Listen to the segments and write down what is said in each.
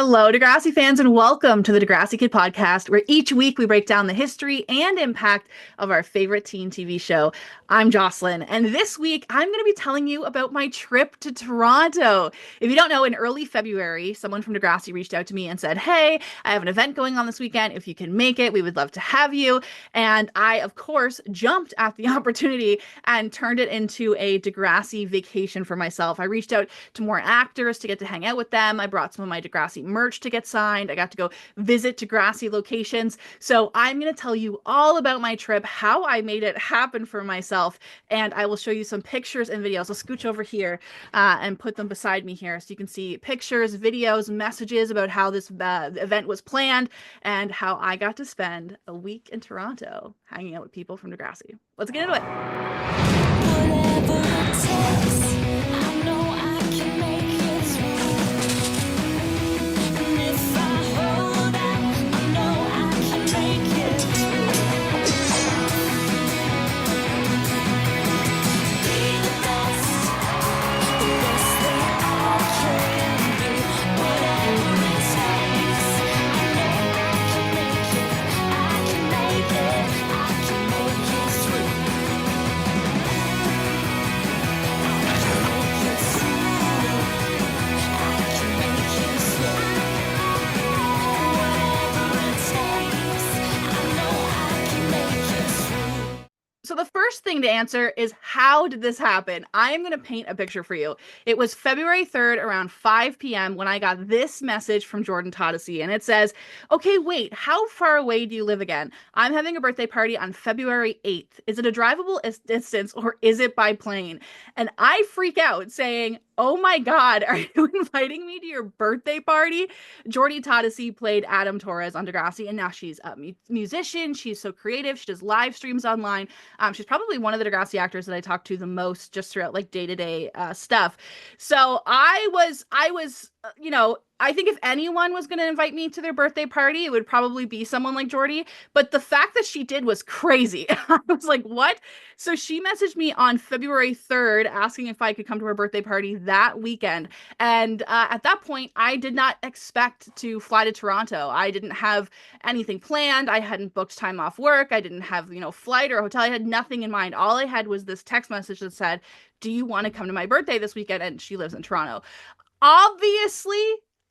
Hello, Degrassi fans, and welcome to the Degrassi Kid podcast, where each week we break down the history and impact of our favorite teen TV show. I'm Jocelyn, and this week I'm going to be telling you about my trip to Toronto. If you don't know, in early February, someone from Degrassi reached out to me and said, "Hey, I have an event going on this weekend. If you can make it, we would love to have you." And I, of course, jumped at the opportunity and turned it into a Degrassi vacation for myself. I reached out to more actors to get to hang out with them. I brought some of my Degrassi merch to get signed. I got to go visit Degrassi locations. So I'm going to tell you all about my trip, how I made it happen for myself, and I will show you some pictures and videos. I'll scooch over here and put them beside me here so you can see pictures, videos, messages about how this event was planned and how I got to spend a week in Toronto hanging out with people from Degrassi. Let's get into it. Whatever it takes, I know I can make it through. And if I hold out, I know I can make it through. Be the best that I can be. Whatever it takes, I know I can make it. I can make it. I can make it through. So the first thing to answer is, how did this happen? I am going to paint a picture for you. It was February 3rd around 5 p.m. when I got this message from Jordy Todosey, and it says, "Okay, wait, how far away do you live again? I'm having a birthday party on February 8th. Is it a drivable distance or is it by plane?" And I freak out saying, "Oh my God, are you inviting me to your birthday party?" Jordy Todosey played Adam Torres on Degrassi, and now she's a musician. She's so creative. She does live streams online. She's probably one of the Degrassi actors that I talk to the most just throughout like day-to-day stuff. So I was, I think if anyone was going to invite me to their birthday party, it would probably be someone like Jordy. But the fact that she did was crazy. I was like, what? So she messaged me on February 3rd asking if I could come to her birthday party that weekend. And at that point, I did not expect to fly to Toronto. I didn't have anything planned. I hadn't booked time off work. I didn't have, flight or hotel. I had nothing in mind. All I had was this text message that said, "Do you want to come to my birthday this weekend?" And she lives in Toronto. Obviously,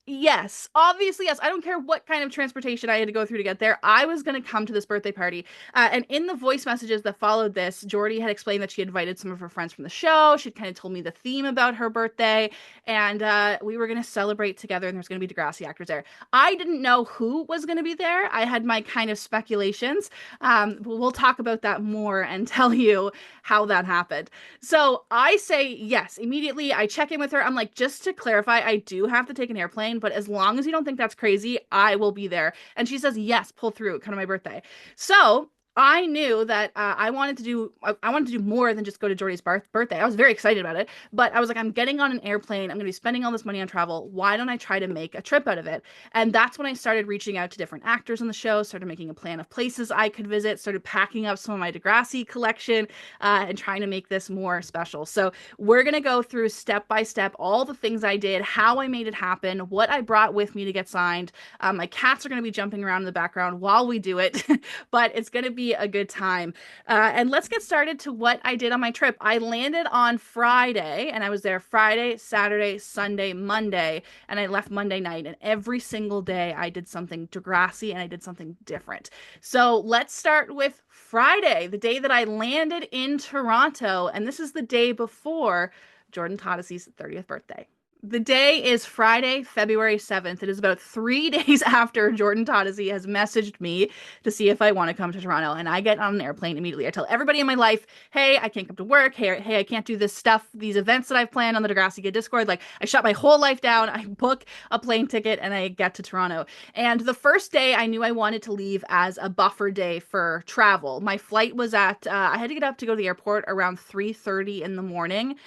yes. Obviously, yes. I don't care what kind of transportation I had to go through to get there. I was going to come to this birthday party. And in the voice messages that followed this, Jordy had explained that she invited some of her friends from the show. She'd kind of told me the theme about her birthday. And we were going to celebrate together, and there's going to be Degrassi actors there. I didn't know who was going to be there. I had my kind of speculations. We'll talk about that more and tell you how that happened. So I say yes. Immediately, I check in with her. I'm like, just to clarify, I do have to take an airplane, but as long as you don't think that's crazy, I will be there. And she says, yes, pull through, come to my birthday. So I knew that I wanted to do more than just go to Jordy's birthday. I was very excited about it, but I was like, I'm getting on an airplane. I'm going to be spending all this money on travel. Why don't I try to make a trip out of it? And that's when I started reaching out to different actors on the show, started making a plan of places I could visit, started packing up some of my Degrassi collection, and trying to make this more special. So we're going to go through step by step all the things I did, how I made it happen, what I brought with me to get signed. My cats are going to be jumping around in the background while we do it, but it's going to be a good time. And let's get started to what I did on my trip. I landed on Friday, and I was there Friday, Saturday, Sunday, Monday, and I left Monday night. And every single day I did something Degrassi and I did something different. So let's start with Friday, the day that I landed in Toronto. And this is the day before Jordy Todosey's 30th birthday. The day is Friday, February 7th. It is about 3 days after Jordy Todosey has messaged me to see if I want to come to Toronto. And I get on an airplane immediately. I tell everybody in my life, hey, I can't come to work. Hey, I can't do this stuff, these events that I've planned on the Degrassi Kid Discord. Like, I shut my whole life down. I book a plane ticket and I get to Toronto. And the first day I knew I wanted to leave as a buffer day for travel. My flight was at, I had to get up to go to the airport around 3:30 in the morning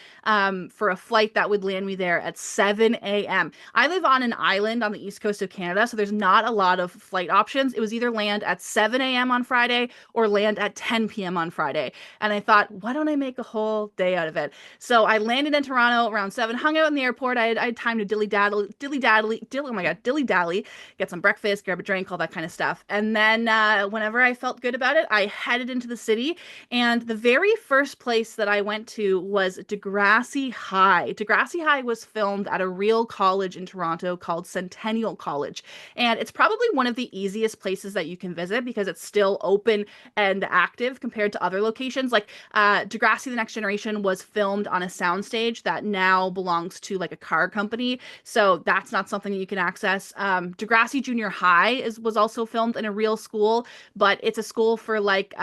for a flight that would land me there at 7 a.m. I live on an island on the east coast of Canada, so there's not a lot of flight options. It was either land at 7 a.m. on Friday or land at 10 p.m. on Friday. And I thought, why don't I make a whole day out of it? So I landed in Toronto around 7, hung out in the airport. I had time to dilly dally, get some breakfast, grab a drink, all that kind of stuff. And then whenever I felt good about it, I headed into the city. And the very first place that I went to was Degrassi High. Degrassi High was filmed at a real college in Toronto called Centennial College. And it's probably one of the easiest places that you can visit because it's still open and active compared to other locations. Like Degrassi The Next Generation was filmed on a soundstage that now belongs to like a car company. So that's not something you can access. Degrassi Junior High was also filmed in a real school, but it's a school for like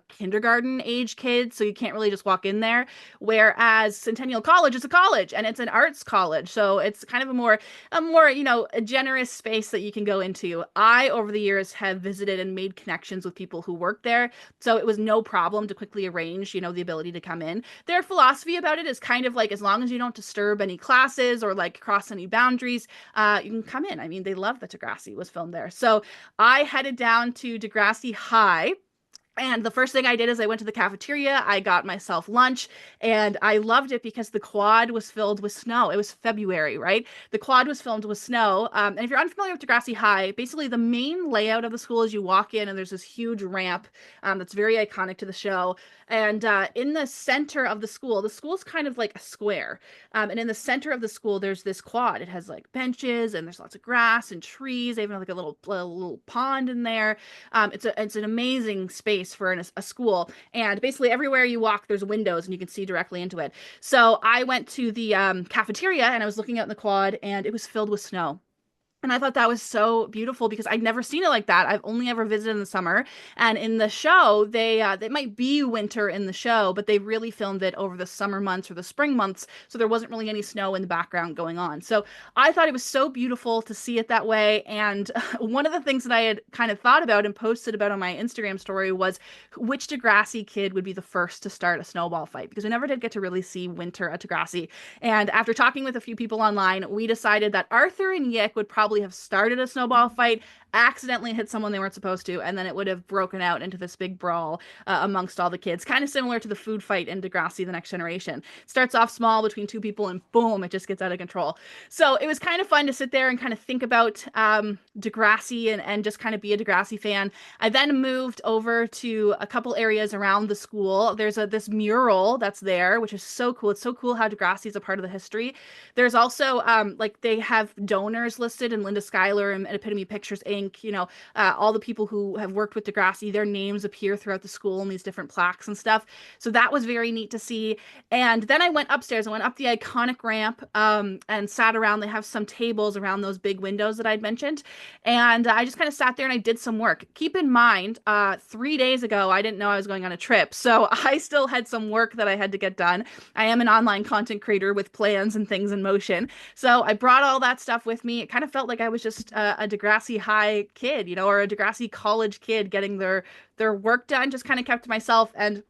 kindergarten age kids. So you can't really just walk in there. Whereas Centennial College is a college and it's an arts college. So it's kind of a generous space that you can go into. I, over the years, have visited and made connections with people who work there. So it was no problem to quickly arrange, the ability to come in. Their philosophy about it is kind of like, as long as you don't disturb any classes or like cross any boundaries, you can come in. I mean, they love that Degrassi was filmed there. So I headed down to Degrassi High. And the first thing I did is I went to the cafeteria, I got myself lunch, and I loved it because the quad was filled with snow. It was February, right? The quad was filled with snow. And if you're unfamiliar with Degrassi High, basically the main layout of the school is you walk in and there's this huge ramp that's very iconic to the show. And in the center of the school's kind of like a square. And in the center of the school, there's this quad. It has like benches and there's lots of grass and trees. They even have like a little pond in there. It's an amazing space for a school, and basically everywhere you walk there's windows and you can see directly into it. So I went to the cafeteria and I was looking out in the quad and it was filled with snow. And I thought that was so beautiful because I'd never seen it like that. I've only ever visited in the summer. And in the show, they might be winter in the show, but they really filmed it over the summer months or the spring months. So there wasn't really any snow in the background going on. So I thought it was so beautiful to see it that way. And one of the things that I had kind of thought about and posted about on my Instagram story was which Degrassi kid would be the first to start a snowball fight, because we never did get to really see winter at Degrassi. And after talking with a few people online, we decided that Arthur and Yick would probably have started a snowball fight, accidentally hit someone they weren't supposed to, and then it would have broken out into this big brawl amongst all the kids, kind of similar to the food fight in Degrassi The Next Generation. It starts off small between two people and boom, it just gets out of control. So it was kind of fun to sit there and kind of think about Degrassi and just kind of be a Degrassi fan. I then moved over to a couple areas around the school. There's this mural that's there, which is so cool. It's so cool how Degrassi is a part of the history. There's also like they have donors listed, and Linda Schuyler and Epitome Pictures Inc., all the people who have worked with Degrassi, their names appear throughout the school in these different plaques and stuff. So that was very neat to see. And then I went upstairs. I went up the iconic ramp and sat around. They have some tables around those big windows that I'd mentioned. And I just kind of sat there and I did some work. Keep in mind, 3 days ago, I didn't know I was going on a trip. So I still had some work that I had to get done. I am an online content creator with plans and things in motion. So I brought all that stuff with me. It kind of felt like I was just a Degrassi High kid, or a Degrassi college kid getting their work done. Just kind of kept to myself, and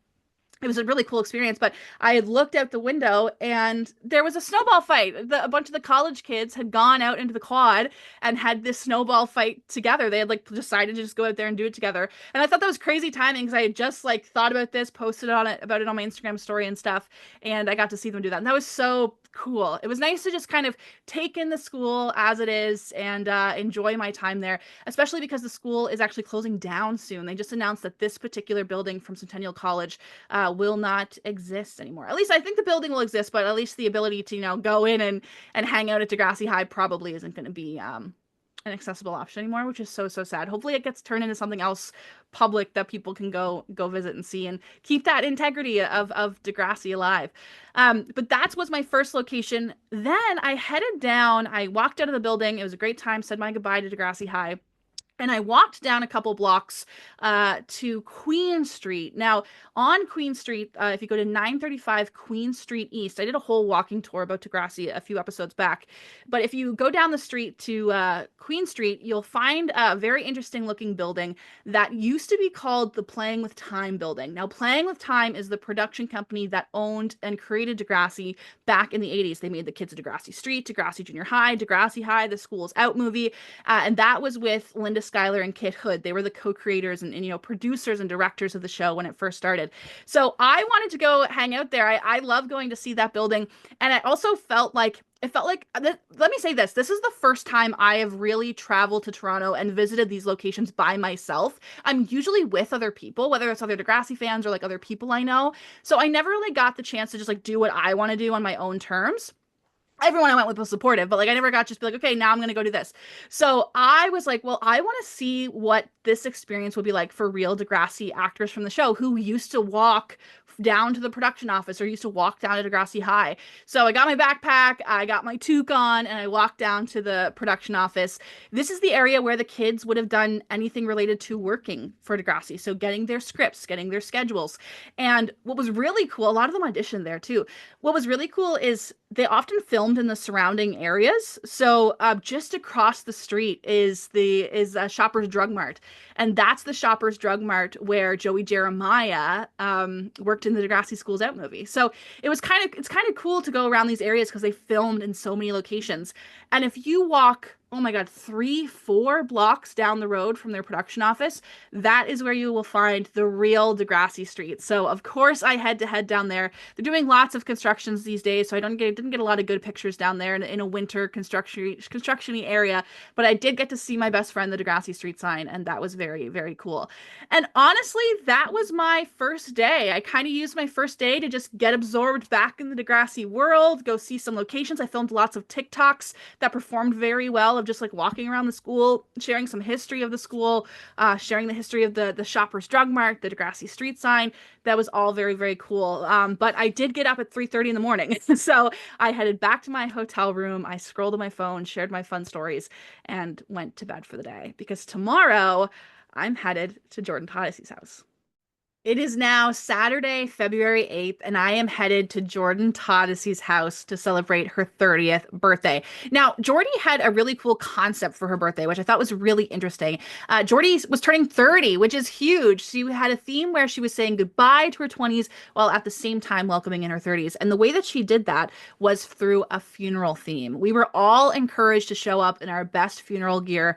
it was a really cool experience. But I had looked out the window and there was a snowball fight. A bunch of the college kids had gone out into the quad and had this snowball fight together. They had like decided to just go out there and do it together. And I thought that was crazy timing because I had just like thought about this, posted about it on my Instagram story and stuff. And I got to see them do that. And that was so cool. It was nice to just kind of take in the school as it is and enjoy my time there, especially because the school is actually closing down soon. They just announced that this particular building from Centennial College will not exist anymore. At least I think the building will exist, but at least the ability to, go in and hang out at Degrassi High probably isn't going to be an accessible option anymore, which is so sad. Hopefully it gets turned into something else public that people can go visit and see and keep that integrity of Degrassi alive. But that was my first location. Then I headed down, I walked out of the building. It was a great time, said my goodbye to Degrassi High. And I walked down a couple blocks to Queen Street. Now, on Queen Street, if you go to 935 Queen Street East, I did a whole walking tour about Degrassi a few episodes back. But if you go down the street to Queen Street, you'll find a very interesting looking building that used to be called the Playing with Time building. Now, Playing with Time is the production company that owned and created Degrassi back in the 80s. They made the Kids of Degrassi Street, Degrassi Junior High, Degrassi High, the School's Out movie. And that was with Linda Schuyler and Kit Hood. They were the co-creators and producers and directors of the show when it first started. So I wanted to go hang out there. I love going to see that building. And I also felt like let me say this. This is the first time I have really traveled to Toronto and visited these locations by myself. I'm usually with other people, whether it's other Degrassi fans or like other people I know. So I never really got the chance to just like do what I want to do on my own terms. Everyone I went with was supportive, but like I never got just be like, okay, now I'm gonna go do this. So I was like, well, I want to see what this experience would be like for real Degrassi actors from the show who used to walk down to the production office or used to walk down to Degrassi High. So I got my backpack, I got my toque on, and I walked down to the production office. This is the area where the kids would have done anything related to working for Degrassi. So getting their scripts, getting their schedules. And what was really cool, a lot of them auditioned there too. What was really cool is they often filmed in the surrounding areas. So just across the street is Shoppers Drug Mart, and that's the Shoppers Drug Mart where Joey Jeremiah worked in the Degrassi Schools Out movie. So it's kind of cool to go around these areas because they filmed in so many locations. And if you walk, oh my God, 3-4 blocks down the road from their production office, that is where you will find the real Degrassi Street. So of course I had to head down there. They're doing lots of constructions these days, so I didn't get a lot of good pictures down there in a winter construction-y area, but I did get to see my best friend, the Degrassi Street sign, and that was very, very cool. And honestly, that was my first day. I kind of used my first day to just get absorbed back in the Degrassi world, go see some locations. I filmed lots of TikToks that performed very well of just like walking around the school, sharing some history of the school, sharing the history of the Shoppers Drug Mart, the Degrassi Street sign. That was all very, very cool. But I did get up at 3:30 in the morning. So I headed back to my hotel room. I scrolled on my phone, shared my fun stories, and went to bed for the day because tomorrow I'm headed to Jordan Todosey's house. It is now Saturday, February 8th, and I am headed to Jordan Todosey's house to celebrate her 30th birthday. Now, Jordy had a really cool concept for her birthday, which I thought was really interesting. Jordy was turning 30, which is huge. She had a theme where she was saying goodbye to her 20s while at the same time welcoming in her 30s. And the way that she did that was through a funeral theme. We were all encouraged to show up in our best funeral gear.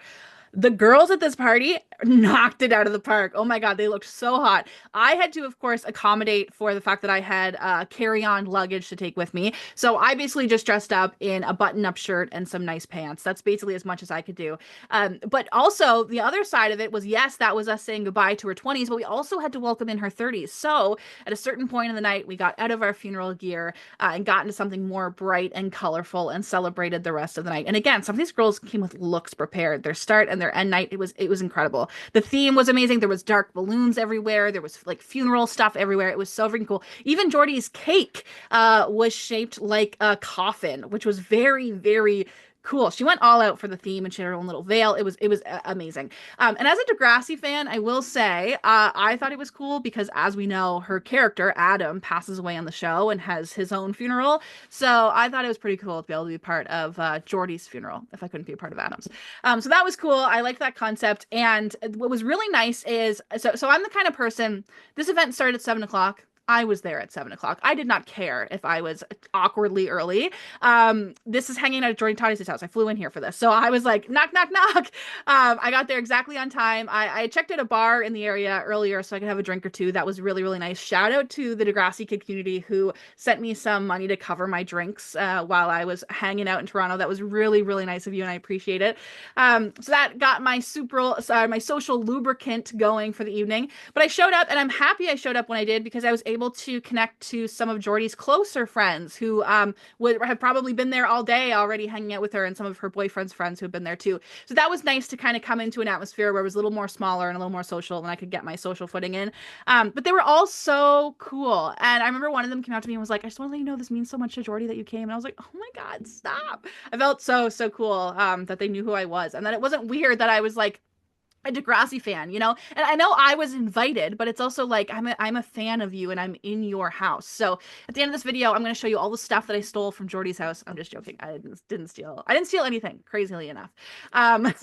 The girls at this party knocked it out of the park. Oh my God, they looked so hot. I had to, of course, accommodate for the fact that I had carry-on luggage to take with me. So I basically just dressed up in a button-up shirt and some nice pants. That's basically as much as I could do. But also, the other side of it was, yes, that was us saying goodbye to her 20s, but we also had to welcome in her 30s. So at a certain point in the night, we got out of our funeral gear and got into something more bright and colorful and celebrated the rest of the night. And again, some of these girls came with looks prepared. Their start and their end night, it was incredible. The theme was amazing. There was dark balloons everywhere. There was like funeral stuff everywhere. It was so freaking cool. Even Jordy's cake was shaped like a coffin, which was very, very cool. She went all out for the theme and she had her own little veil. It was amazing. And as a Degrassi fan, I will say I thought it was cool because, as we know, her character Adam passes away on the show and has his own funeral. So I thought it was pretty cool to be able to be part of Jordy's funeral if I couldn't be a part of Adam's. So that was cool. I liked that concept. And what was really nice is so I'm the kind of person. This event started at 7 o'clock. I was there at 7 o'clock. I did not care if I was awkwardly early. This is hanging out at Jordy Todosey's house. I flew in here for this. So I was like, knock, knock, knock. I got there exactly on time. I checked at a bar in the area earlier so I could have a drink or two. That was really, really nice. Shout out to the Degrassi kid community who sent me some money to cover my drinks while I was hanging out in Toronto. That was really, really nice of you, and I appreciate it. So that got my my social lubricant going for the evening. But I showed up, and I'm happy I showed up when I did because I was able to connect to some of Jordy's closer friends who would have probably been there all day already hanging out with her, and some of her boyfriend's friends who have been there too. So that was nice to kind of come into an atmosphere where it was a little more smaller and a little more social, and I could get my social footing in. But they were all so cool. And I remember one of them came out to me and was like, I just want to let you know this means so much to Jordy that you came. And I was like, oh my God, stop. I felt so cool that they knew who I was, and that it wasn't weird that I was like a Degrassi fan, you know? And I know I was invited, but it's also like I'm a fan of you and I'm in your house. So at the end of this video, I'm going to show you all the stuff that I stole from Jordy's house. I'm just joking. I didn't steal anything, crazily enough. Um,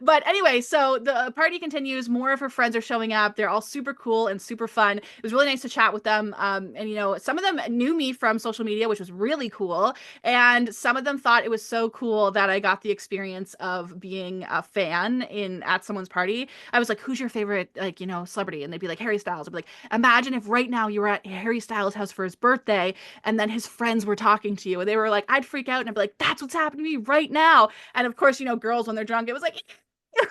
but anyway, so the party continues. More of her friends are showing up. They're all super cool and super fun. It was really nice to chat with them. And you know, some of them knew me from social media, which was really cool. And some of them thought it was so cool that I got the experience of being a fan in at someone's party. I was like, who's your favorite, like, you know, celebrity? And they'd be like, Harry Styles. I'd be like, imagine if right now you were at Harry Styles' house for his birthday and then his friends were talking to you. And they were like, I'd freak out and I'd be like, that's what's happening to me right now. And of course, you know, girls, when they're drunk, it was like,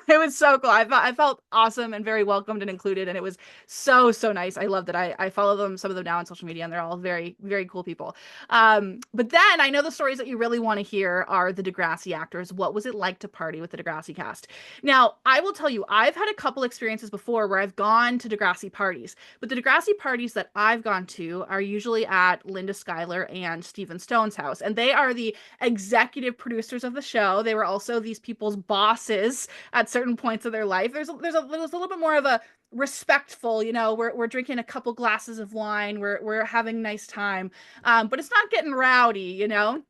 it was so cool. I felt awesome and very welcomed and included, and it was so so nice. I loved it. I follow them, some of them now on social media, and they're all very very cool people. But then I know the stories that you really want to hear are the Degrassi actors. What was it like to party with the Degrassi cast? Now I will tell you, I've had a couple experiences before where I've gone to Degrassi parties, but the Degrassi parties that I've gone to are usually at Linda Schuyler and Stephen Stohn's house, and they are the executive producers of the show. They were also these people's bosses at certain points of their life. There's a little bit more of a respectful, you know, we're drinking a couple glasses of wine, we're having a nice time, but it's not getting rowdy, you know.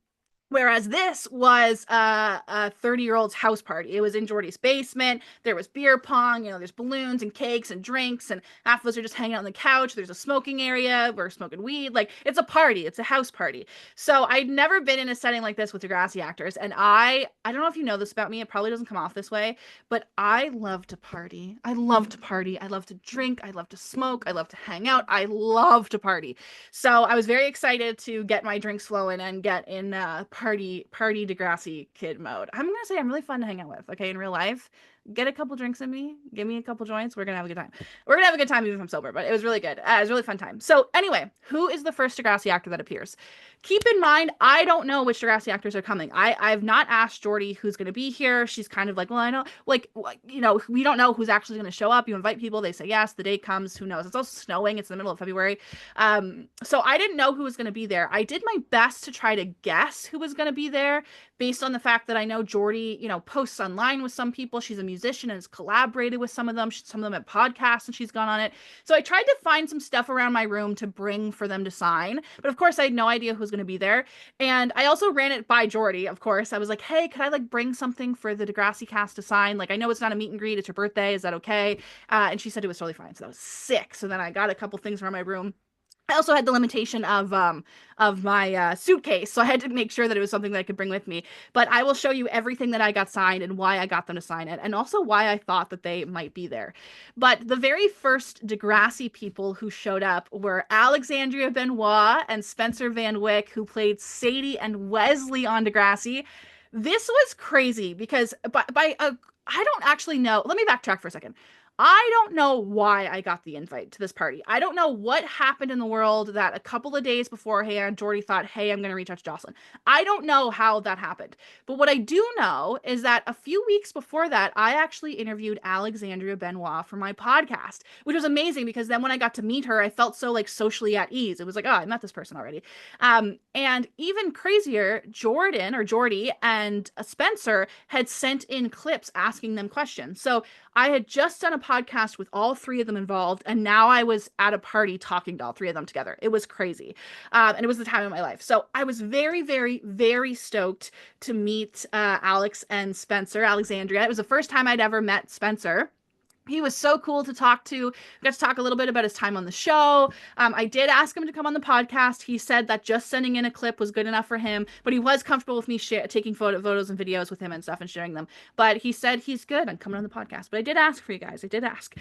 Whereas this was a 30-year-old's house party. It was in Jordy's basement. There was beer pong, you know, there's balloons and cakes and drinks, and half of us are just hanging out on the couch. There's a smoking area. We're smoking weed. Like, it's a party. It's a house party. So I'd never been in a setting like this with Degrassi actors. And I don't know if you know this about me. It probably doesn't come off this way, but I love to party. I love to party. I love to drink. I love to smoke. I love to hang out. I love to party. So I was very excited to get my drinks flowing and get in party Degrassi kid mode. I'm gonna say I'm really fun to hang out with. Okay, in real life, get a couple drinks in me, give me a couple joints. We're gonna have a good time. We're gonna have a good time even if I'm sober. But it was really good. It was a really fun time. So anyway, who is the first Degrassi actor that appears? Keep in mind, I don't know which Degrassi actors are coming. I've not asked Jordy who's going to be here. She's kind of like, well, I know, like, you know, we don't know who's actually going to show up. You invite people, they say yes, the date comes, who knows? It's also snowing. It's in the middle of February. So I didn't know who was going to be there. I did my best to try to guess who was going to be there based on the fact that I know Jordy, you know, posts online with some people. She's a musician and has collaborated with some of them. Some of them at podcasts and she's gone on it. So I tried to find some stuff around my room to bring for them to sign. But of course, I had no idea who was going to be there. And I also ran it by Jordy, of course. I was like, hey, could I like bring something for the Degrassi cast to sign? Like, I know it's not a meet and greet. It's your birthday. Is that okay? And she said it was totally fine. So that was sick. So then I got a couple things around my room. I also had the limitation of my suitcase, so I had to make sure that it was something that I could bring with me. But I will show you everything that I got signed and why I got them to sign it, and also why I thought that they might be there. But the very first Degrassi people who showed up were Alexandria Benoit and Spencer Van Wyck, who played Sadie and Wesley on Degrassi. This was crazy because I don't actually know. Let me backtrack for a second. I don't know why I got the invite to this party. I don't know what happened in the world that a couple of days beforehand, Jordy thought, hey, I'm going to reach out to Jocelyn. I don't know how that happened. But what I do know is that a few weeks before that, I actually interviewed Alexandria Benoit for my podcast, which was amazing because then when I got to meet her, I felt so like socially at ease. It was like, oh, I met this person already. And even crazier, Jordy and Spencer had sent in clips asking them questions. So I had just done a podcast with all three of them involved, and now I was at a party talking to all three of them together. It was crazy. And it was the time of my life. So I was very, very, very stoked to meet Alex and Spencer, Alexandria. It was the first time I'd ever met Spencer. He was so cool to talk to. We got to talk a little bit about his time on the show. I did ask him to come on the podcast. He said that just sending in a clip was good enough for him, but he was comfortable with me taking photos and videos with him and stuff and sharing them. But he said he's good on coming on the podcast. But I did ask for you guys. I did ask.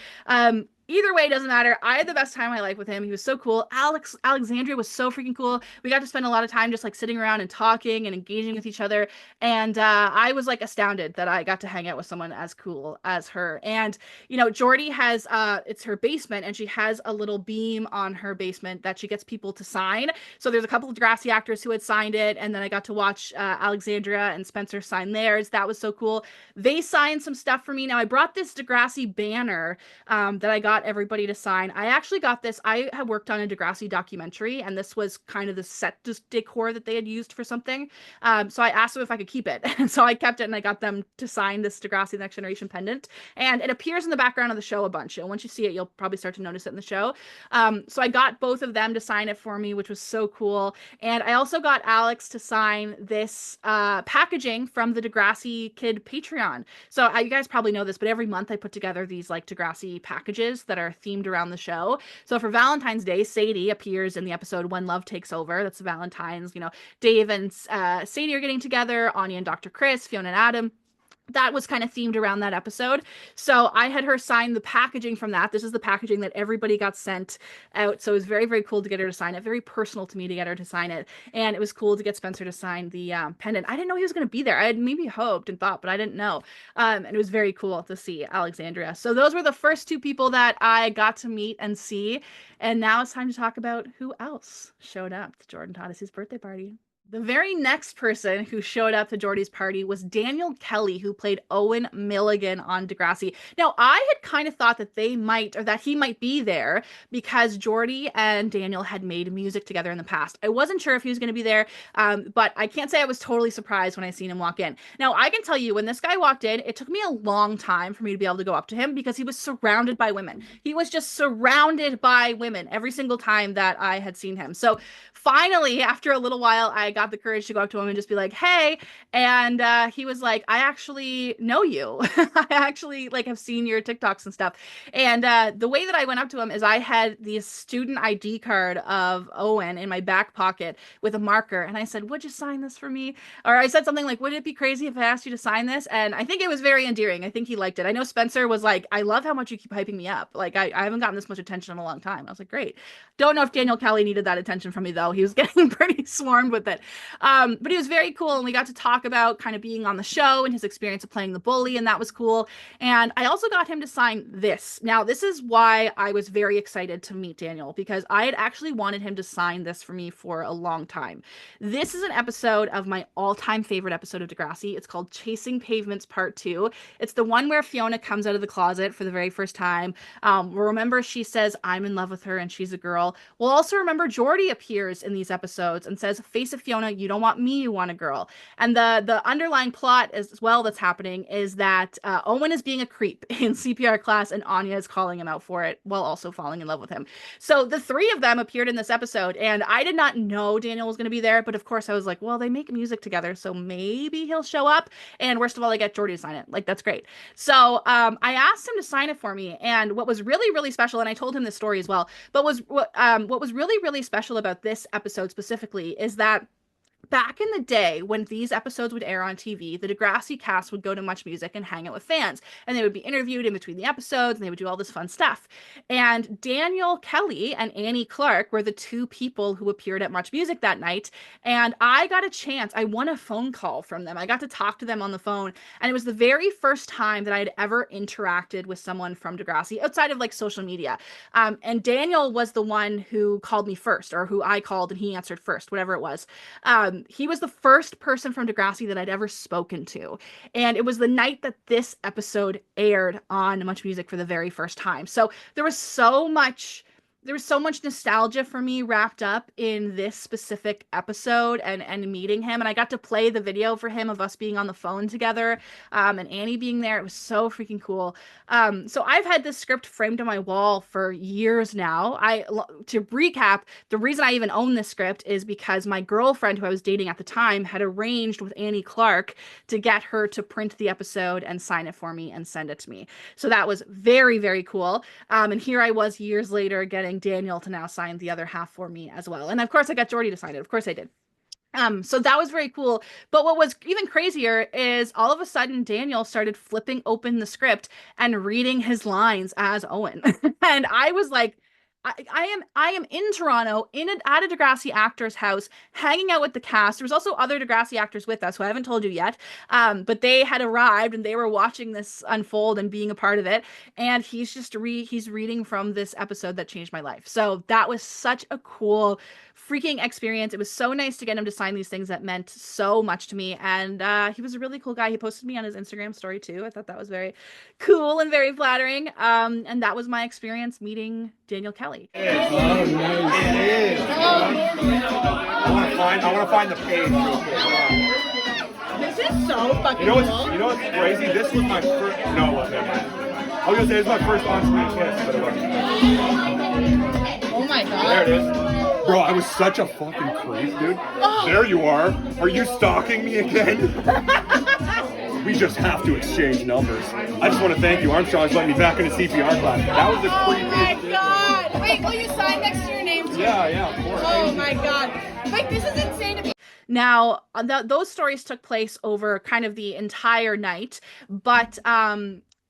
Either way, it doesn't matter. I had the best time of my life with him. He was so cool. Alexandria was so freaking cool. We got to spend a lot of time just like sitting around and talking and engaging with each other. And I was like astounded that I got to hang out with someone as cool as her. And, you know, Jordy has, it's her basement and she has a little beam on her basement that she gets people to sign. So there's a couple of Degrassi actors who had signed it. And then I got to watch Alexandria and Spencer sign theirs. That was so cool. They signed some stuff for me. Now I brought this Degrassi banner that I got got everybody to sign. I actually got this. I had worked on a Degrassi documentary, and this was kind of the set decor that they had used for something. So I asked them if I could keep it. And so I kept it, and I got them to sign this Degrassi Next Generation pendant. And it appears in the background of the show a bunch. And once you see it, you'll probably start to notice it in the show. So I got both of them to sign it for me, which was so cool. And I also got Alex to sign this packaging from the Degrassi Kid Patreon. So you guys probably know this, but every month I put together these like Degrassi packages that are themed around the show. So for Valentine's Day, Sadie appears in the episode When Love Takes Over. That's Valentine's. Dave and Sadie are getting together, Anya and Dr. Chris, Fiona and Adam. That was kind of themed around that episode. So I had her sign the packaging from that. This is the packaging that everybody got sent out. So it was very, very cool to get her to sign it. Very personal to me to get her to sign it. And it was cool to get Spencer to sign the pendant. I didn't know he was going to be there. I had maybe hoped and thought, but I didn't know. And it was very cool to see Alexandria. So those were the first two people that I got to meet and see. And now it's time to talk about who else showed up to Jordan Todosey's birthday party. The very next person who showed up to Jordy's party was Daniel Kelly, who played Owen Milligan on Degrassi. Now, I had kind of thought that he might be there because Jordy and Daniel had made music together in the past. I wasn't sure if he was going to be there, but I can't say I was totally surprised when I seen him walk in. Now, I can tell you, when this guy walked in, it took me a long time for me to be able to go up to him because he was surrounded by women. He was just surrounded by women every single time that I had seen him. So finally, after a little while, I got the courage to go up to him and just be like, hey. And he was like, I actually know you. I actually have seen your TikToks and stuff. And the way that I went up to him is I had the student ID card of Owen in my back pocket with a marker. And I said, would you sign this for me? Or I said something like, would it be crazy if I asked you to sign this? And I think it was very endearing. I think he liked it. I know Spencer was like, I love how much you keep hyping me up. Like, I haven't gotten this much attention in a long time. I was like, great. Don't know if Daniel Kelly needed that attention from me, though. He was getting pretty swarmed with it. But he was very cool, and we got to talk about kind of being on the show and his experience of playing the bully, and that was cool. And I also got him to sign this. Now, this is why I was very excited to meet Daniel, because I had actually wanted him to sign this for me for a long time. This is an episode of my all-time favorite episode of Degrassi. It's called Chasing Pavements Part 2. It's the one where Fiona comes out of the closet for the very first time. We'll remember she says, I'm in love with her, and she's a girl. We'll also remember Jordy appears in these episodes and says, face it, Fiona, you don't want me, you want a girl. And the underlying plot as well that's happening is that Owen is being a creep in CPR class, and Anya is calling him out for it while also falling in love with him. So the three of them appeared in this episode, and I did not know Daniel was going to be there, but of course I was like, well, they make music together, so maybe he'll show up. And worst of all, I get Jordy to sign it. Like, that's great. So I asked him to sign it for me, and what was really, really special, and I told him this story as well, but what was really, really special about this episode specifically is that back in the day, when these episodes would air on TV, the Degrassi cast would go to Much Music and hang out with fans, and they would be interviewed in between the episodes, and they would do all this fun stuff. And Daniel Kelly and Annie Clark were the two people who appeared at Much Music that night, and I got a chance. I won a phone call from them. I got to talk to them on the phone, and it was the very first time that I had ever interacted with someone from Degrassi outside of social media. And Daniel was the one who called me first, or who I called and he answered first, whatever it was. He was the first person from Degrassi that I'd ever spoken to. And it was the night that this episode aired on Much Music for the very first time. So there was so much nostalgia for me wrapped up in this specific episode and meeting him. And I got to play the video for him of us being on the phone together, and Annie being there. It was so freaking cool. So I've had this script framed on my wall for years now. To recap, the reason I even own this script is because my girlfriend who I was dating at the time had arranged with Annie Clark to get her to print the episode and sign it for me and send it to me. So that was very, very cool. And here I was years later getting Daniel to now sign the other half for me as well. And of course I got Jordy to sign it. Of course I did. So that was very cool. But what was even crazier is all of a sudden Daniel started flipping open the script and reading his lines as Owen. And I was like, I am in Toronto at a Degrassi actor's house, hanging out with the cast. There was also other Degrassi actors with us who I haven't told you yet, but they had arrived and they were watching this unfold and being a part of it. And he's reading from this episode that changed my life. So that was such a cool freaking experience. It was so nice to get him to sign these things that meant so much to me. And he was a really cool guy. He posted me on his Instagram story too. I thought that was very cool and very flattering. And that was my experience meeting Daniel Kelly. Oh, nice. It is. I want to find the page real quick. This is so fucking You know cool. what's crazy? This was my first. No, it wasn't. I was gonna say this was my first on-screen kiss, but it wasn't. Oh my god. There it is. Bro, I was such a fucking creep, dude. There you are. Are you stalking me again? We just have to exchange numbers. I just want to thank you, Armstrong, for letting me back into CPR class. That was the creepiest shit. God. Wait, will you sign next to your name too? Yeah, of course. Oh my god. Like, this is insane to me. Now, those stories took place over kind of the entire night, but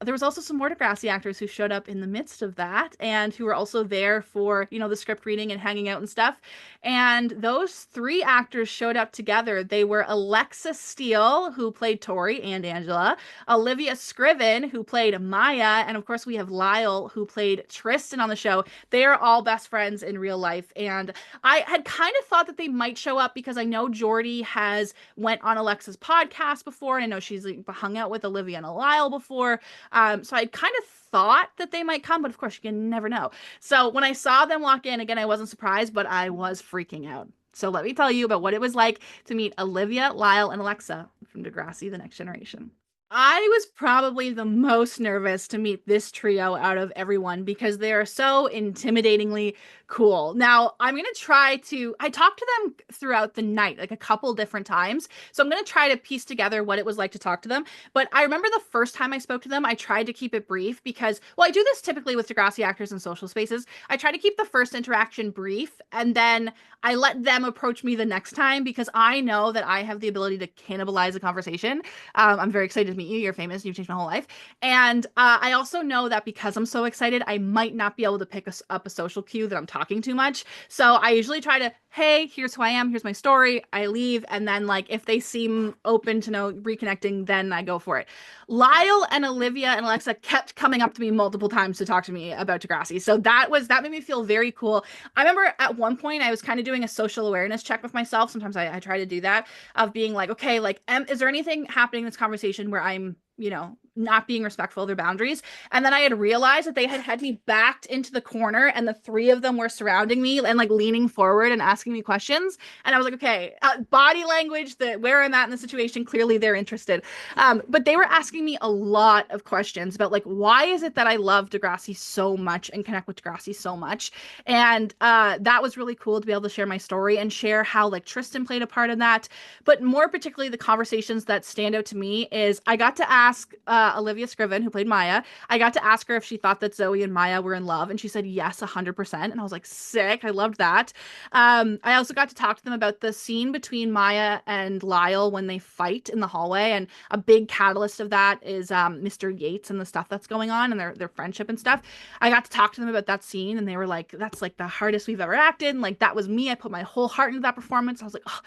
there was also some more Degrassi actors who showed up in the midst of that and who were also there for, the script reading and hanging out and stuff. And those three actors showed up together. They were Alexa Steele, who played Tori and Angela, Olivia Scriven, who played Maya, and of course we have Lyle, who played Tristan on the show. They are all best friends in real life. And I had kind of thought that they might show up because I know Jordy has went on Alexa's podcast before, and I know she's hung out with Olivia and Lyle before. So I kind of thought that they might come, but of course you can never know. So when I saw them walk in, again, I wasn't surprised, but I was freaking out. So let me tell you about what it was like to meet Olivia, Lyle, and Alexa from Degrassi: The Next Generation. I was probably the most nervous to meet this trio out of everyone because they are so intimidatingly cool. Now, I talked to them throughout the night, like a couple different times. So I'm going to try to piece together what it was like to talk to them. But I remember the first time I spoke to them, I tried to keep it brief because, I do this typically with Degrassi actors in social spaces. I try to keep the first interaction brief and then I let them approach me the next time because I know that I have the ability to cannibalize a conversation. I'm very excited to meet you. You're famous. You've changed my whole life. And I also know that because I'm so excited, I might not be able to pick up a social cue that I'm talking too much. So I usually try to, hey, here's who I am. Here's my story. I leave. And then if they seem open to reconnecting, then I go for it. Lyle and Olivia and Alexa kept coming up to me multiple times to talk to me about Degrassi. So that made me feel very cool. I remember at one point I was kind of doing a social awareness check with myself. Sometimes I try to do that of being like, okay, is there anything happening in this conversation where I'm, not being respectful of their boundaries? And then I had realized that they had me backed into the corner and the three of them were surrounding me and leaning forward and asking me questions. And I was like, okay, body language, where I'm at in the situation, clearly they're interested. But they were asking me a lot of questions about why is it that I love Degrassi so much and connect with Degrassi so much? And that was really cool to be able to share my story and share how Tristan played a part in that. But more particularly, the conversations that stand out to me is I got to ask Olivia Scriven, who played Maya, I got to ask her if she thought that Zoe and Maya were in love, and she said yes, 100%. And I was like, sick. I loved that. I also got to talk to them about the scene between Maya and Lyle when they fight in the hallway, and a big catalyst of that is Mr. Yates and the stuff that's going on and their friendship and stuff. I got to talk to them about that scene, and they were like, that's the hardest we've ever acted, and that was me. I put my whole heart into that performance. I was like, oh,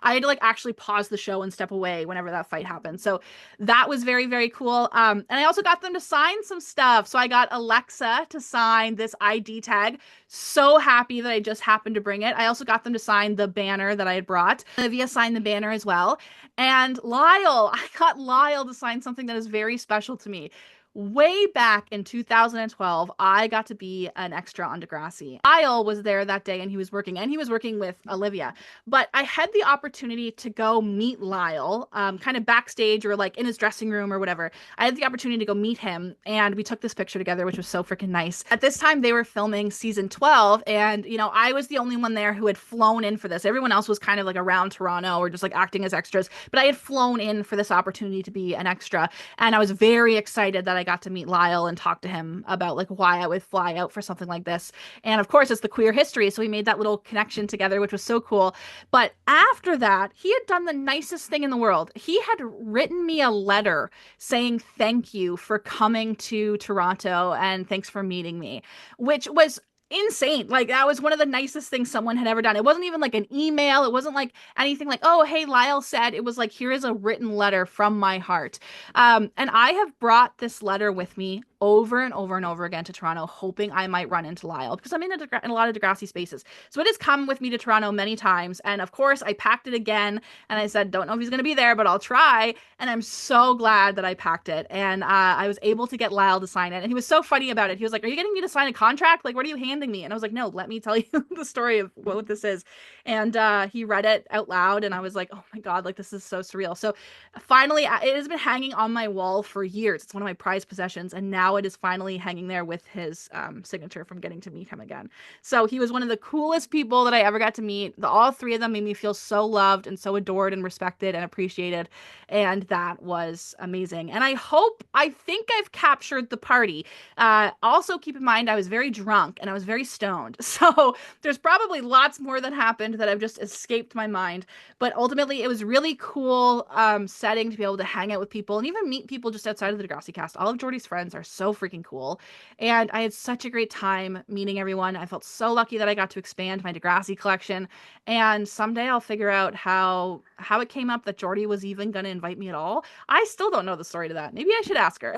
I had to actually pause the show and step away whenever that fight happened. So that was very, very cool. And I also got them to sign some stuff. So I got Alexa to sign this ID tag. So happy that I just happened to bring it. I also got them to sign the banner that I had brought. Olivia signed the banner as well. And I got Lyle to sign something that is very special to me. Way back in 2012, I got to be an extra on Degrassi. Lyle was there that day and he was working with Olivia. But I had the opportunity to go meet Lyle, kind of backstage or in his dressing room or whatever. I had the opportunity to go meet him and we took this picture together, which was so freaking nice. At this time, they were filming season 12 and, I was the only one there who had flown in for this. Everyone else was kind of around Toronto or just acting as extras. But I had flown in for this opportunity to be an extra. And I was very excited that I got to meet Lyle and talk to him about why I would fly out for something like this. And of course, it's the queer history. So we made that little connection together, which was so cool. But after that, he had done the nicest thing in the world. He had written me a letter saying thank you for coming to Toronto and thanks for meeting me, which was insane. Like, that was one of the nicest things someone had ever done. It wasn't even like an email. It wasn't like anything like, oh, hey, Lyle said. It was like, here is a written letter from my heart. And I have brought this letter with me over and over and over again to Toronto, hoping I might run into Lyle because I'm in a lot of Degrassi spaces. So it has come with me to Toronto many times. And of course, I packed it again and I said, don't know if he's going to be there, but I'll try. And I'm so glad that I packed it. And I was able to get Lyle to sign it. And he was so funny about it. He was like, are you getting me to sign a contract? Like, what are you handing me? And I was like, no, let me tell you the story of what this is. And he read it out loud. And I was like, oh my God, like, this is so surreal. So finally, it has been hanging on my wall for years. It's one of my prized possessions. And now it is finally hanging there with his signature from getting to meet him again. So he was one of the coolest people that I ever got to meet. All three of them made me feel so loved and so adored and respected and appreciated. And that was amazing. And I think I've captured the party. Also, keep in mind, I was very drunk and I was very stoned. So there's probably lots more that happened that have just escaped my mind. But ultimately, it was really cool setting to be able to hang out with people and even meet people just outside of the Degrassi cast. All of Jordy's friends are so freaking cool. And I had such a great time meeting everyone. I felt so lucky that I got to expand my Degrassi collection. And someday I'll figure out how it came up that Jordy was even going to invite me at all. I still don't know the story to that. Maybe I should ask her.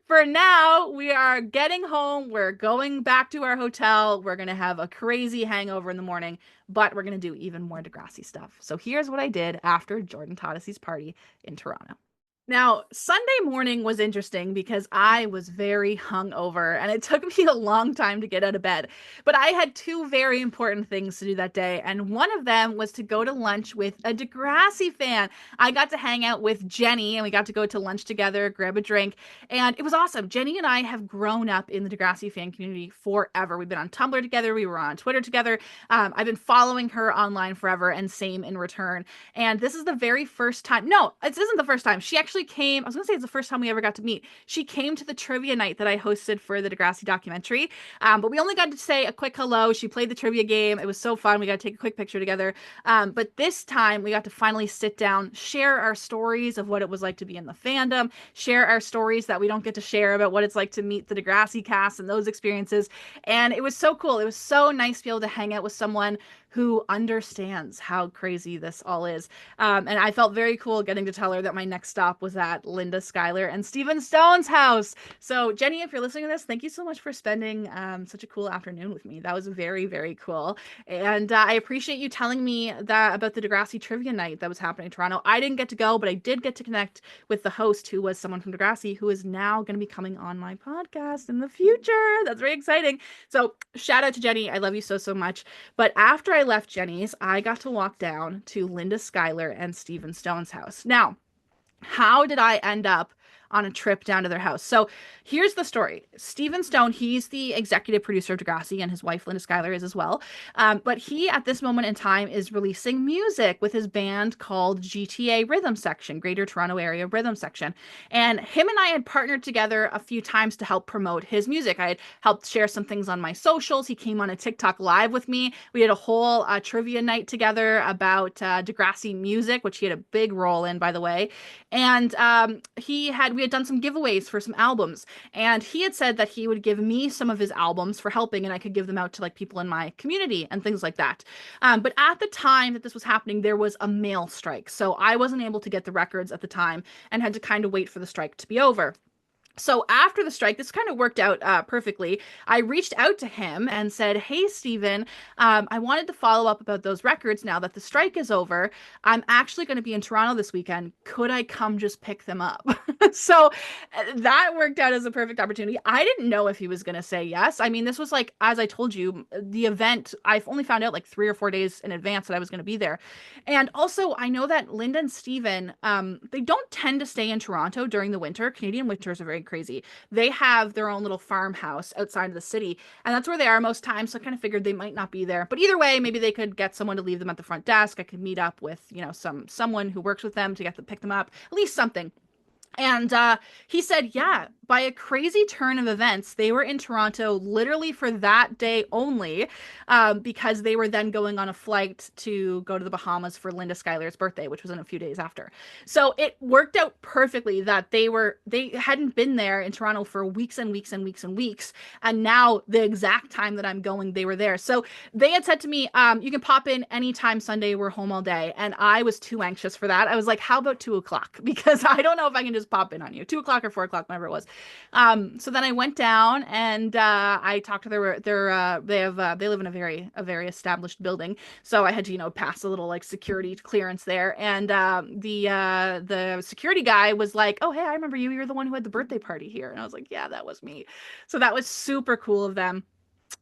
For now, we are getting home. We're going back to our hotel. We're going to have a crazy hangover in the morning, but we're going to do even more Degrassi stuff. So here's what I did after Jordan Todosey's party in Toronto. Now, Sunday morning was interesting because I was very hungover and it took me a long time to get out of bed. But I had two very important things to do that day, and one of them was to go to lunch with a Degrassi fan. I got to hang out with Jenny and we got to go to lunch together, grab a drink, and it was awesome. Jenny and I have grown up in the Degrassi fan community forever. We've been on Tumblr together, we were on Twitter together. I've been following her online forever and same in return. And this is the very first time. No, it isn't the first time. She actually came, I was gonna say it's the first time we ever got to meet. She came to the trivia night that I hosted for the Degrassi documentary, but we only got to say a quick hello. She played the trivia game. It was so fun. We got to take a quick picture together. But this time we got to finally sit down, share our stories of what it was like to be in the fandom, share our stories that we don't get to share about what it's like to meet the Degrassi cast and those experiences. And it was so cool. It was so nice to be able to hang out with someone who understands how crazy this all is. And I felt very cool getting to tell her that my next stop was at Linda Schuyler and Stephen Stohn's house. So Jenny, if you're listening to this, thank you so much for spending such a cool afternoon with me. That was very, very cool. And I appreciate you telling me that about the Degrassi trivia night that was happening in Toronto. I didn't get to go, but I did get to connect with the host, who was someone from Degrassi, who is now going to be coming on my podcast in the future. That's very exciting. So shout out to Jenny. I love you so, so much. But after I left Jenny's, I got to walk down to Linda Schuyler and Stephen Stohn's house. Now, how did I end up on a trip down to their house? So here's the story. Stephen Stohn, he's the executive producer of Degrassi, and his wife Linda Schuyler is as well. But he, at this moment in time, is releasing music with his band called GTA Rhythm Section, Greater Toronto Area Rhythm Section. And him and I had partnered together a few times to help promote his music. I had helped share some things on my socials. He came on a TikTok live with me. We had a whole trivia night together about Degrassi music, which he had a big role in, by the way. And we had done some giveaways for some albums, and he had said that he would give me some of his albums for helping, and I could give them out to like people in my community and things like that. But at the time that this was happening, there was a mail strike, so I wasn't able to get the records at the time and had to kind of wait for the strike to be over. So after the strike, this kind of worked out perfectly. I reached out to him and said, hey, Stephen, I wanted to follow up about those records now that the strike is over. I'm actually going to be in Toronto this weekend. Could I come just pick them up? So that worked out as a perfect opportunity. I didn't know if he was going to say yes. I mean, this was like, as I told you, the event, I only found out like 3 or 4 days in advance that I was going to be there. And also, I know that Linda and Stephen, they don't tend to stay in Toronto during the winter. Canadian winters are very crazy. They have their own little farmhouse outside of the city, and that's where they are most times. So I kind of figured they might not be there, but either way, maybe they could get someone to leave them at the front desk. I could meet up with, someone who works with them to pick them up, at least something. And he said, yeah, by a crazy turn of events, they were in Toronto literally for that day only, because they were then going on a flight to go to the Bahamas for Linda Schuyler's birthday, which was in a few days after. So it worked out perfectly that they hadn't been there in Toronto for weeks and weeks and weeks and weeks, and now the exact time that I'm going, they were there. So they had said to me, you can pop in anytime Sunday, we're home all day. And I was too anxious for that. I was like, how about 2 o'clock? Because I don't know if I can just pop in on you. 2 o'clock or 4 o'clock, whatever it was. So then I went down and I talked to they live in a very established building. So I had to, pass a little like security clearance there. And the security guy was like, oh, hey, I remember you. You're the one who had the birthday party here. And I was like, yeah, that was me. So that was super cool of them.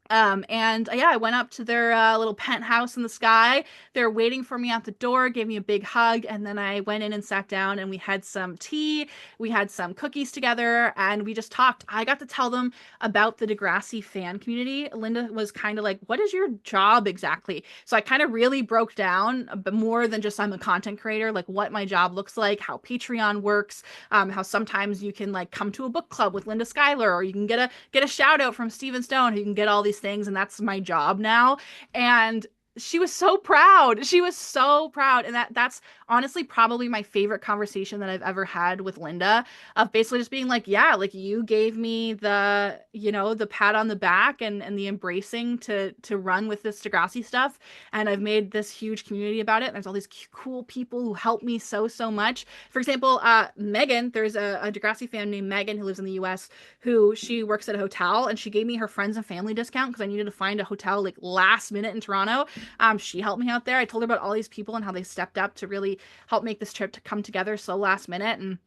And yeah, I went up to their little penthouse in the sky. They were waiting for me at the door, gave me a big hug, and then I went in and sat down and we had some tea, we had some cookies together, and we just talked. I got to tell them about the Degrassi fan community. Linda was kind of like, what is your job exactly? So I kind of really broke down, but more than just I'm a content creator, like what my job looks like, how Patreon works, how sometimes you can like come to a book club with Linda Schuyler, or you can get a shout out from Stohn, who you can get all these things, and that's my job now. And she was so proud. She was so proud. And that's honestly probably my favorite conversation that I've ever had with Linda, of basically just being like, yeah, like you gave me the, the pat on the back and the embracing to run with this Degrassi stuff. And I've made this huge community about it. There's all these cool people who help me so much. For example, Megan, there's a Degrassi fan named Megan who lives in the US, who she works at a hotel, and she gave me her friends and family discount because I needed to find a hotel like last minute in Toronto. She helped me out there. I told her about all these people and how they stepped up to really help make this trip to come together so last minute, and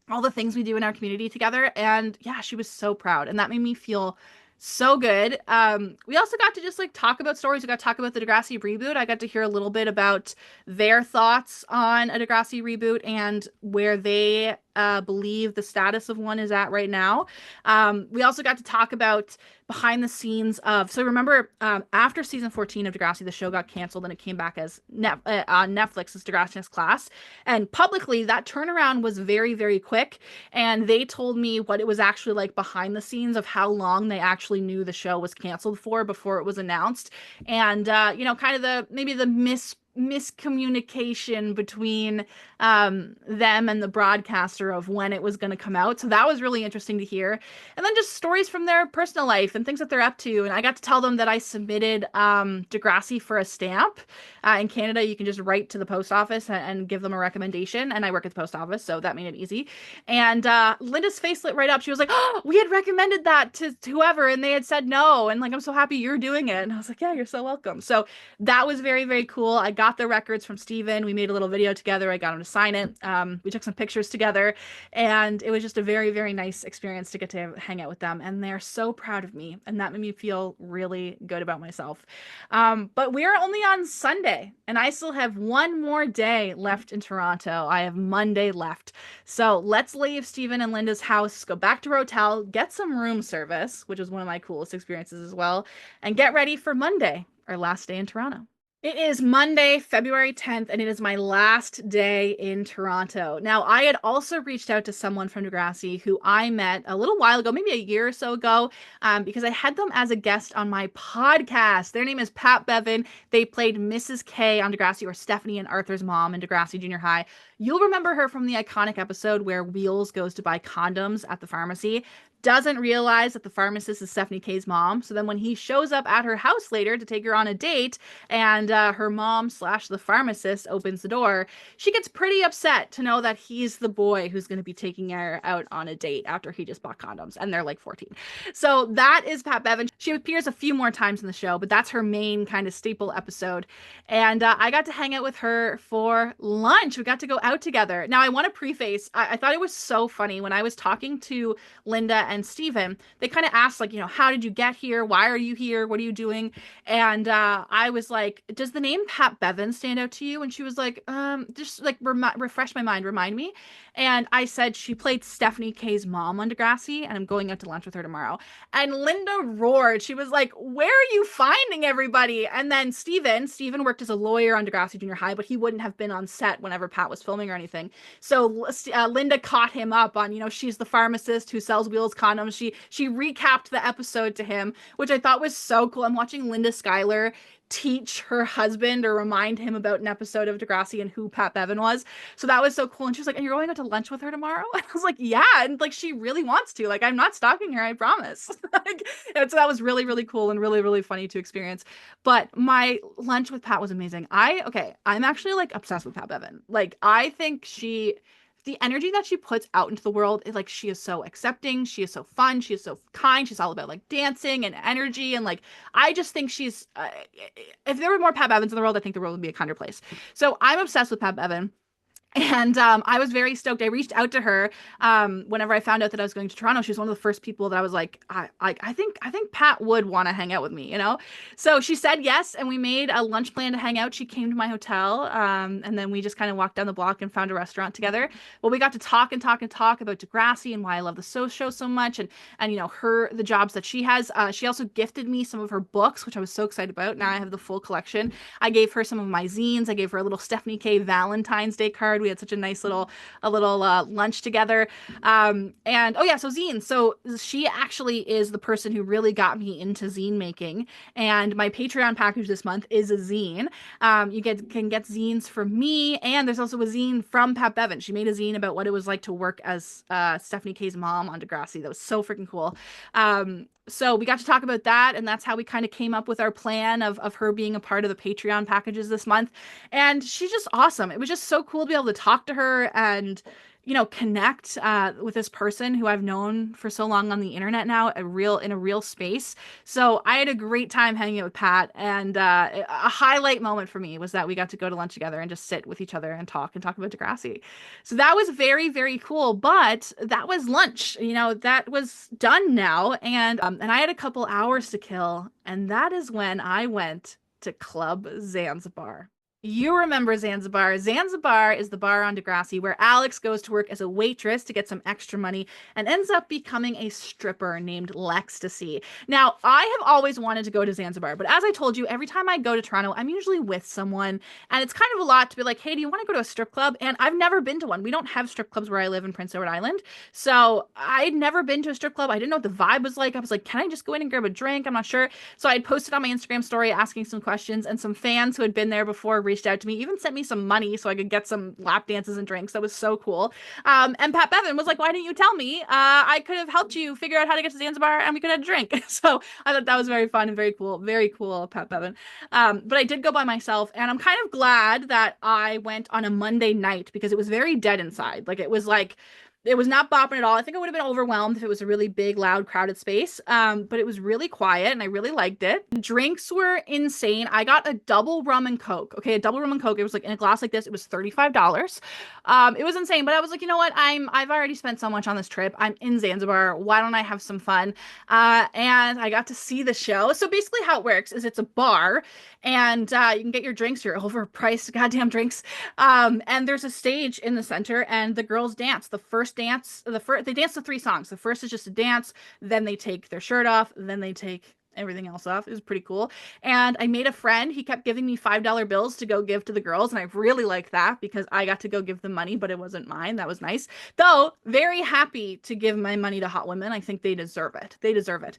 all the things we do in our community together. And yeah, she was so proud, and that made me feel so good. We also got to just like talk about stories. We got to talk about the Degrassi reboot. I got to hear a little bit about their thoughts on a Degrassi reboot and where they believe the status of one is at right now. We also got to talk about behind the scenes of, so remember, after season 14 of Degrassi, the show got canceled and it came back as on Netflix as Degrassi Next Class. And publicly, that turnaround was very, very quick. And they told me what it was actually like behind the scenes of how long they actually knew the show was canceled for before it was announced. And, kind of maybe the miscommunication between them and the broadcaster of when it was going to come out. So that was really interesting to hear. And then just stories from their personal life and things that they're up to. And I got to tell them that I submitted Degrassi for a stamp. In Canada, you can just write to the post office and give them a recommendation. And I work at the post office, so that made it easy. And Linda's face lit right up. She was like, oh, we had recommended that to whoever, and they had said no. And like, I'm so happy you're doing it. And I was like, yeah, you're so welcome. So that was very, very cool. I got the records from Steven. We made a little video together. I got him to sign it. We took some pictures together, and it was just a very, very nice experience to get to hang out with them. And they're so proud of me, and that made me feel really good about myself. But we're only on Sunday, and I still have one more day left in Toronto. I have Monday left. So let's leave Steven and Linda's house, go back to our hotel, get some room service, which was one of my coolest experiences as well, and get ready for Monday, our last day in Toronto. It is Monday, February 10th, and it is my last day in Toronto. Now, I had also reached out to someone from Degrassi who I met a little while ago, maybe a year or so ago, because I had them as a guest on my podcast. Their name is Pat Beaven. They played Mrs. K on Degrassi, or Stephanie and Arthur's mom in Degrassi Junior High. You'll remember her from the iconic episode where Wheels goes to buy condoms at the pharmacy, doesn't realize that the pharmacist is Stephanie K's mom. So then when he shows up at her house later to take her on a date, and her mom / the pharmacist opens the door, she gets pretty upset to know that he's the boy who's going to be taking her out on a date after he just bought condoms, and they're like 14. So that is Pat Beaven. She appears a few more times in the show, but that's her main kind of staple episode. And I got to hang out with her for lunch. We got to go out together. Now, I want to preface, I thought it was so funny when I was talking to Linda and Steven, they kind of asked, like, how did you get here? Why are you here? What are you doing? And I was like, does the name Pat Beaven stand out to you? And she was like, just like refresh my mind, remind me. And I said she played Stephanie K's mom on Degrassi, and I'm going out to lunch with her tomorrow. And Linda roared. She was like, where are you finding everybody? And then Steven worked as a lawyer on Degrassi Junior High, but he wouldn't have been on set whenever Pat was filming or anything. So Linda caught him up on, she's the pharmacist who sells Wheels condoms. She recapped the episode to him, which I thought was so cool. I'm watching Linda Schuyler teach her husband or remind him about an episode of Degrassi and who Pat Beaven was. So that was so cool. And she was like, and you're going out to lunch with her tomorrow? And I was like, yeah. And like, she really wants to. Like, I'm not stalking her, I promise. And so that was really, really cool and really, really funny to experience. But my lunch with Pat was amazing. I'm actually like obsessed with Pat Beaven. Like, I think the energy that she puts out into the world is like, she is so accepting, she is so fun, she is so kind, she's all about like dancing and energy, and like, I just think she's if there were more Pat Beavens in the world, I think the world would be a kinder place. So I'm obsessed with Pat Beaven. And I was very stoked. I reached out to her whenever I found out that I was going to Toronto. She was one of the first people that I was like, I think Pat would want to hang out with me, So she said yes, and we made a lunch plan to hang out. She came to my hotel, and then we just kind of walked down the block and found a restaurant together. Well, we got to talk about Degrassi and why I love the show so much, and the jobs that she has. She also gifted me some of her books, which I was so excited about. Now I have the full collection. I gave her some of my zines. I gave her a little Stephanie K Valentine's Day card. We had such a nice little lunch together. So zines. So she actually is the person who really got me into zine making. And my Patreon package this month is a zine. You can get zines from me, and there's also a zine from Pat Beaven. She made a zine about what it was like to work as Stephanie K's mom on Degrassi. That was so freaking cool. So we got to talk about that, and that's how we kind of came up with our plan of her being a part of the Patreon packages this month. And she's just awesome. It was just so cool to be able to talk to her and, connect with this person who I've known for so long on the internet now, in a real space. So I had a great time hanging out with Pat, and a highlight moment for me was that we got to go to lunch together and just sit with each other and talk about Degrassi. So that was very, very cool. But that was lunch. That was done now, and I had a couple hours to kill, and that is when I went to Club Zanzibar. You remember Zanzibar. Zanzibar is the bar on Degrassi where Alex goes to work as a waitress to get some extra money and ends up becoming a stripper named Lextasy. Now, I have always wanted to go to Zanzibar, but as I told you, every time I go to Toronto, I'm usually with someone, and it's kind of a lot to be like, hey, do you want to go to a strip club? And I've never been to one. We don't have strip clubs where I live in Prince Edward Island, so I'd never been to a strip club. I didn't know what the vibe was like. I was like, can I just go in and grab a drink? I'm not sure. So I posted on my Instagram story asking some questions, and some fans who had been there before reached out to me, even sent me some money so I could get some lap dances and drinks. That was so cool. And Pat Beaven was like, why didn't you tell me? I could have helped you figure out how to get to Zanzibar, and we could have a drink. So I thought that was very fun and very cool. Very cool, Pat Beaven. But I did go by myself, and I'm kind of glad that I went on a Monday night because it was very dead inside. It was not bopping at all. I think I would have been overwhelmed if it was a really big, loud, crowded space. But it was really quiet, and I really liked it. The drinks were insane. I got a double rum and Coke. Okay, a double rum and Coke. It was like in a glass like this. It was $35. It was insane, but I was like, you know what? I've already spent so much on this trip. I'm in Zanzibar. Why don't I have some fun? And I got to see the show. So basically how it works is it's a bar, and you can get your drinks, your overpriced goddamn drinks. And there's a stage in the center, and the girls dance. They dance to 3 songs. The first is just a dance, then they take their shirt off, then they take everything else off. It was pretty cool. And I made a friend. He kept giving me $5 bills to go give to the girls, and I really liked that because I got to go give them money, but it wasn't mine. That was nice. Though, very happy to give my money to hot women. I think they deserve it. They deserve it.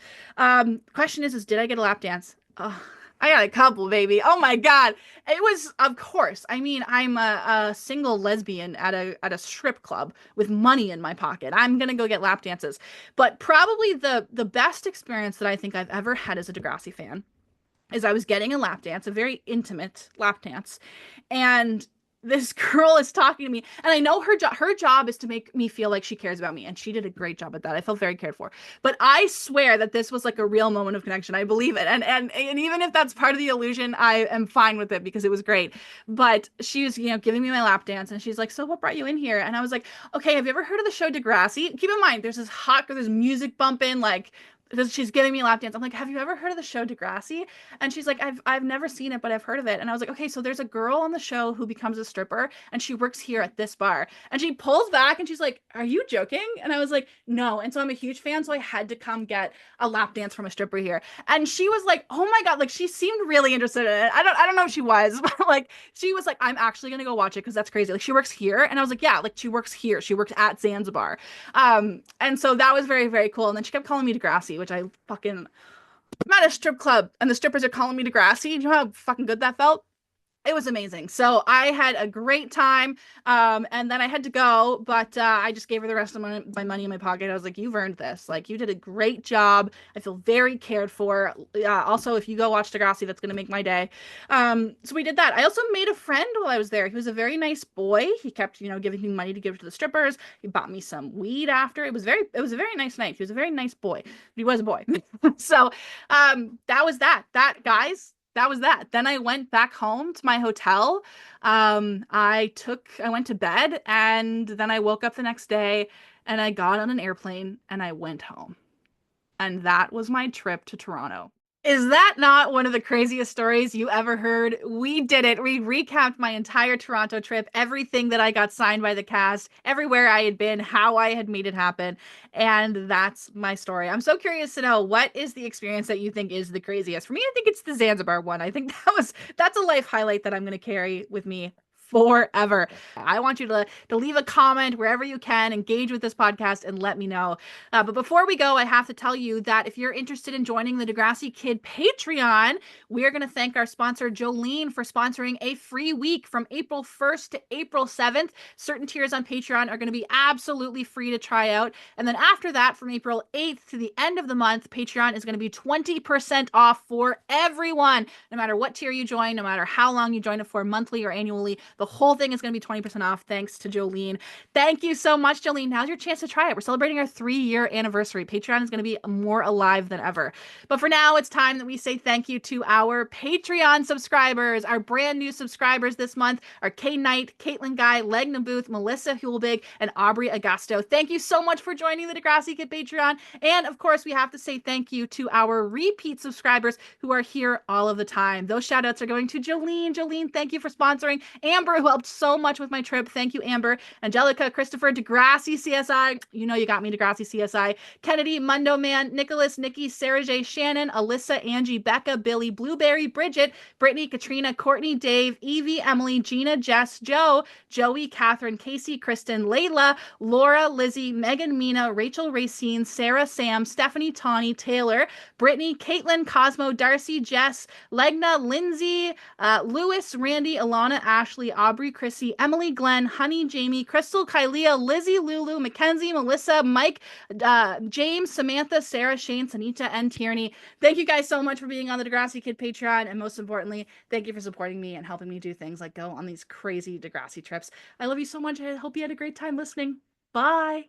Question is did I get a lap dance? Oh, I got a couple, baby. Oh my God. It was, of course. I mean, I'm a single lesbian at a strip club with money in my pocket. I'm going to go get lap dances. But probably the best experience that I think I've ever had as a Degrassi fan is I was getting a lap dance, a very intimate lap dance. And this girl is talking to me, and I know her job is to make me feel like she cares about me, and she did a great job at that. I felt very cared for. But I swear that this was like a real moment of connection. I believe it. And even if that's part of the illusion, I am fine with it because it was great. But she was, giving me my lap dance, and she's like, "So what brought you in here?" And I was like, "Okay, have you ever heard of the show Degrassi?" Keep in mind, there's this hot girl, there's music bumping, like she's giving me a lap dance. I'm like, "Have you ever heard of the show Degrassi?" And she's like, I've never seen it, but I've heard of it. And I was like, "Okay, so there's a girl on the show who becomes a stripper, and she works here at this bar." And she pulls back and she's like, "Are you joking?" And I was like, "No." And so I'm a huge fan, so I had to come get a lap dance from a stripper here. And she was like, "Oh my God," like she seemed really interested in it. I don't know if she was, but like she was like, "I'm actually gonna go watch it because that's crazy." Like she works here. And I was like, "Yeah, like she works here. She works at Zanzibar." And so that was very, very cool. And then she kept calling me Degrassi, which I fucking, I'm at a strip club and the strippers are calling me Degrassi. You know how fucking good that felt? It was amazing. So I had a great time. And then I had to go, but I just gave her the rest of my money in my pocket. I was like, "You've earned this. Like, you did a great job. I feel very cared for." Also, if you go watch Degrassi, that's going to make my day. So we did that. I also made a friend while I was there. He was a very nice boy. He kept, giving me money to give to the strippers. He bought me some weed after. It was a very nice night. He was a very nice boy. But he was a boy. So that was that. Guys, that was that. Then I went back home to my hotel. I went to bed, and then I woke up the next day and I got on an airplane and I went home. And that was my trip to Toronto. Is that not one of the craziest stories you ever heard? We did it. We recapped my entire Toronto trip, everything that I got signed by the cast, everywhere I had been, how I had made it happen. And that's my story. I'm so curious to know, what is the experience that you think is the craziest? For me, I think it's the Zanzibar one. I think that's a life highlight that I'm going to carry with me forever. I want you to leave a comment wherever you can, engage with this podcast, and let me know. But before we go, I have to tell you that if you're interested in joining the Degrassi Kid Patreon, we are going to thank our sponsor, Jolene, for sponsoring a free week from April 1st to April 7th. Certain tiers on Patreon are going to be absolutely free to try out. And then after that, from April 8th to the end of the month, Patreon is going to be 20% off for everyone. No matter what tier you join, no matter how long you join it for, monthly or annually, the whole thing is going to be 20% off thanks to Jolene. Thank you so much, Jolene. Now's your chance to try it. We're celebrating our 3-year anniversary. Patreon is going to be more alive than ever. But for now, it's time that we say thank you to our Patreon subscribers. Our brand new subscribers this month are Kay Knight, Caitlin Guy, Legna Booth, Melissa Hulbig, and Aubrey Augusto. Thank you so much for joining the Degrassi Kid Patreon. And of course, we have to say thank you to our repeat subscribers who are here all of the time. Those shout outs are going to Jolene. Jolene, thank you for sponsoring. Amber, who helped so much with my trip. Thank you, Amber. Angelica, Christopher, Degrassi CSI. You know you got me, Degrassi CSI. Kennedy, Mundo Man, Nicholas, Nikki, Sarah J, Shannon, Alyssa, Angie, Becca, Billy, Blueberry, Bridget, Brittany, Katrina, Courtney, Dave, Evie, Emily, Gina, Jess, Joe, Joey, Catherine, Casey, Kristen, Layla, Laura, Lizzie, Megan, Mina, Rachel, Racine, Sarah, Sam, Stephanie, Tawny, Taylor, Brittany, Caitlin, Cosmo, Darcy, Jess, Legna, Lindsay, Lewis, Randy, Alana, Ashley, Aubrey, Chrissy, Emily, Glenn, Honey, Jamie, Crystal, Kylea, Lizzie, Lulu, Mackenzie, Melissa, Mike, James, Samantha, Sarah, Shane, Sanita, and Tierney. Thank you guys so much for being on the Degrassi Kid Patreon, and most importantly, thank you for supporting me and helping me do things like go on these crazy Degrassi trips. I love you so much. I hope you had a great time listening. Bye.